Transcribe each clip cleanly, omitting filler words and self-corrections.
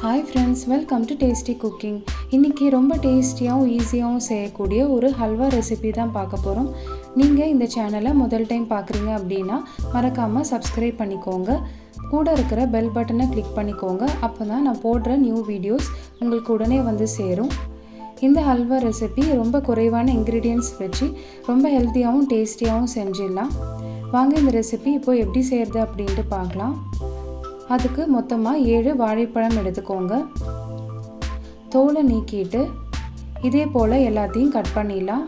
Hi friends, welcome to tasty cooking. இன்றைக்கி ரொம்ப டேஸ்டியாகவும் ஈஸியாகவும் செய்யக்கூடிய ஒரு ஹல்வா ரெசிபி தான் பார்க்க போகிறோம். நீங்கள் இந்த சேனலை முதல் டைம் பார்க்குறீங்க அப்படின்னா மறக்காமல் சப்ஸ்கிரைப் பண்ணிக்கோங்க. கூட இருக்கிற பெல் பட்டனை கிளிக் பண்ணிக்கோங்க. அப்போ தான் நான் போடுற நியூ வீடியோஸ் உங்களுக்கு உடனே வந்து சேரும். இந்த ஹல்வா ரெசிபி ரொம்ப குறைவான இன்க்ரீடியன்ட்ஸ் வச்சு ரொம்ப ஹெல்த்தியாகவும் டேஸ்டியாகவும் செஞ்சிடலாம். வாங்க இந்த ரெசிபி இப்போது எப்படி செய்கிறது அப்படின்ட்டு பார்க்கலாம். அதுக்கு மொத்தமாக 7 வாழைப்பழம் எடுத்துக்கோங்க. தோலை நீக்கிட்டு இதே போல் எல்லாத்தையும் கட் பண்ணிடலாம்.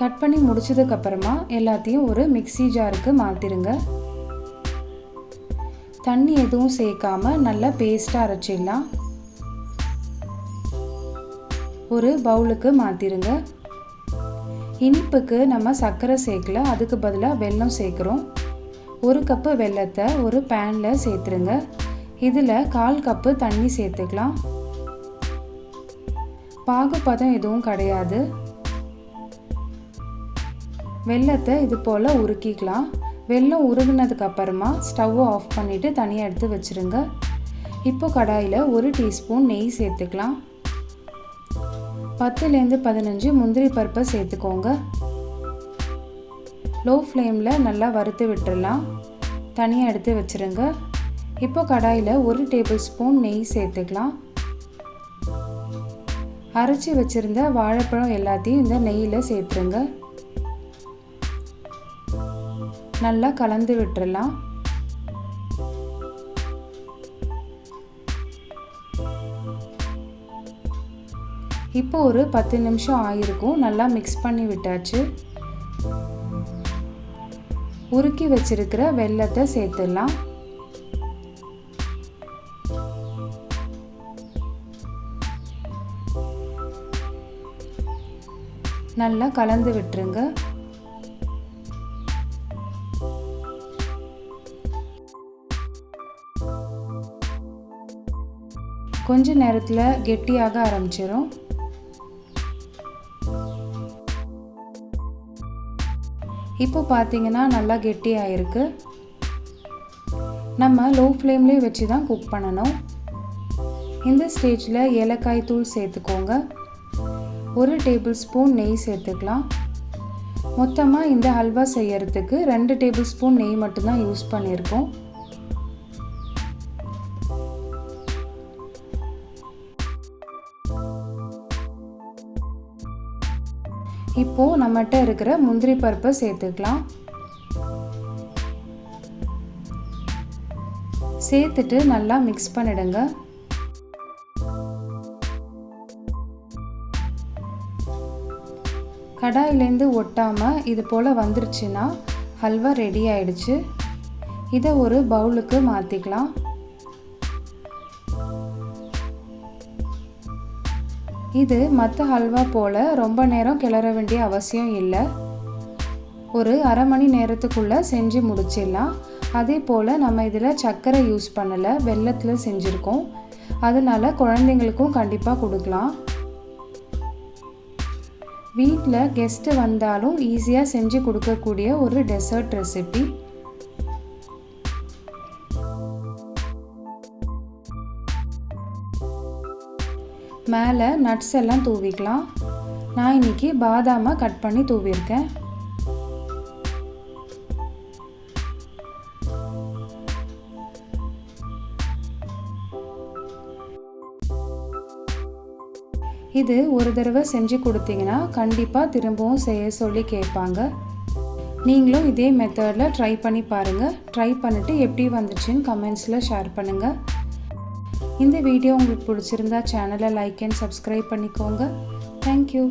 கட் பண்ணி முடிச்சதுக்கப்புறமா எல்லாத்தையும் ஒரு மிக்ஸி ஜாருக்கு மாற்றிடுங்க. தண்ணி எதுவும் சேர்க்காம நல்லா பேஸ்ட்டாக அரைச்சிடலாம். ஒரு பவுலுக்கு மாற்றிடுங்க. இனிப்புக்கு நம்ம சர்க்கரை சேர்க்கல, அதுக்கு பதிலாக வெல்லம் சேர்க்குறோம். 1 கப்பு வெல்லத்தை ஒரு பேனில் சேர்த்துருங்க. இதில் 1/4 கப்பு தண்ணி சேர்த்துக்கலாம். பாகுபதம் எதுவும் கிடையாது. வெல்லத்தை இது போல் உருக்கிக்கலாம். வெல்லம் உருகினதுக்கப்புறமா ஸ்டவ்வை ஆஃப் பண்ணிவிட்டு தனியாக எடுத்து வச்சுருங்க. இப்போ கடாயில் 1 டீஸ்பூன் நெய் சேர்த்துக்கலாம். 10லேருந்து 15 முந்திரி பருப்பை சேர்த்துக்கோங்க. லோ ஃப்ளேமில் நல்லா வறுத்து விட்டுடலாம். தனியாக எடுத்து வச்சுருங்க. இப்போ கடாயில் 1 டேபிள் ஸ்பூன் நெய் சேர்த்துக்கலாம். அரைச்சி வச்சுருந்த வாழைப்பழம் எல்லாத்தையும் இந்த நெய்யில் சேர்த்துருங்க. நல்லா கலந்து விட்டுடலாம். இப்போ ஒரு 10 நிமிஷம் ஆகிருக்கும். நல்லா மிக்ஸ் பண்ணி விட்டாச்சு. உருக்கி வச்சிருக்கிற வெல்லத்தை சேர்த்துடலாம். நல்லா கலந்து விட்டுருங்க. கொஞ்ச நேரத்தில் கெட்டியாக ஆரம்பிச்சிடும். இப்போ பார்த்தீங்கன்னா நல்லா கெட்டியாயிருக்கு. நம்ம லோ ஃப்ளேம்லேயே வச்சு தான் குக் பண்ணணும். இந்த ஸ்டேஜில் ஏலக்காய் தூள் சேர்த்துக்கோங்க. 1 டேபிள் ஸ்பூன் நெய் சேர்த்துக்கலாம். மொத்தமாக இந்த ஹல்வா செய்யறதுக்கு 2 டேபிள் ஸ்பூன் நெய் மட்டும்தான் யூஸ் பண்ணியிருக்கோம். இப்போது நம்மகிட்ட இருக்கிற முந்திரி பருப்பை சேர்த்துக்கலாம். சேர்த்துட்டு நல்லா மிக்ஸ் பண்ணிடுங்க. கடாயிலேருந்து ஒட்டாமல் இது போல் வந்துருச்சுன்னா ஹல்வா ரெடி ஆயிடுச்சு. இதை ஒரு பவுலுக்கு மாற்றிக்கலாம். இது மற்ற ஹல்வா போல் ரொம்ப நேரம் கிளற வேண்டிய அவசியம் இல்லை. ஒரு அரை மணி நேரத்துக்குள்ளே செஞ்சு முடிச்சிடலாம். அதே போல் நம்ம இதில் சர்க்கரை யூஸ் பண்ணலை, வெல்லத்தில் செஞ்சுருக்கோம். அதனால குழந்தைங்களுக்கும் கண்டிப்பாக கொடுக்கலாம். வீட்டில் கெஸ்ட்டு வந்தாலும் ஈஸியாக செஞ்சு கொடுக்கக்கூடிய ஒரு டெசர்ட் ரெசிபி. மேலே நட்ஸ் எல்லாம் தூவிக்கலாம். நான் இன்றைக்கி பாதாமை கட் பண்ணி தூவியிருக்கேன். இது ஒரு தடவை செஞ்சு கொடுத்தீங்கன்னா கண்டிப்பாக திரும்பவும் செய்ய சொல்லி கேட்பாங்க. நீங்களும் இதே மெத்தடில் ட்ரை பண்ணி பாருங்கள். ட்ரை பண்ணிவிட்டு எப்படி வந்துச்சுன்னு கமெண்ட்ஸில் ஷேர் பண்ணுங்கள். இந்த வீடியோ உங்களுக்கு பிடிச்சிருந்தா சேனலை லைக் அண்ட் சப்ஸ்கிரைப் பண்ணிக்கோங்க. தேங்க்யூ.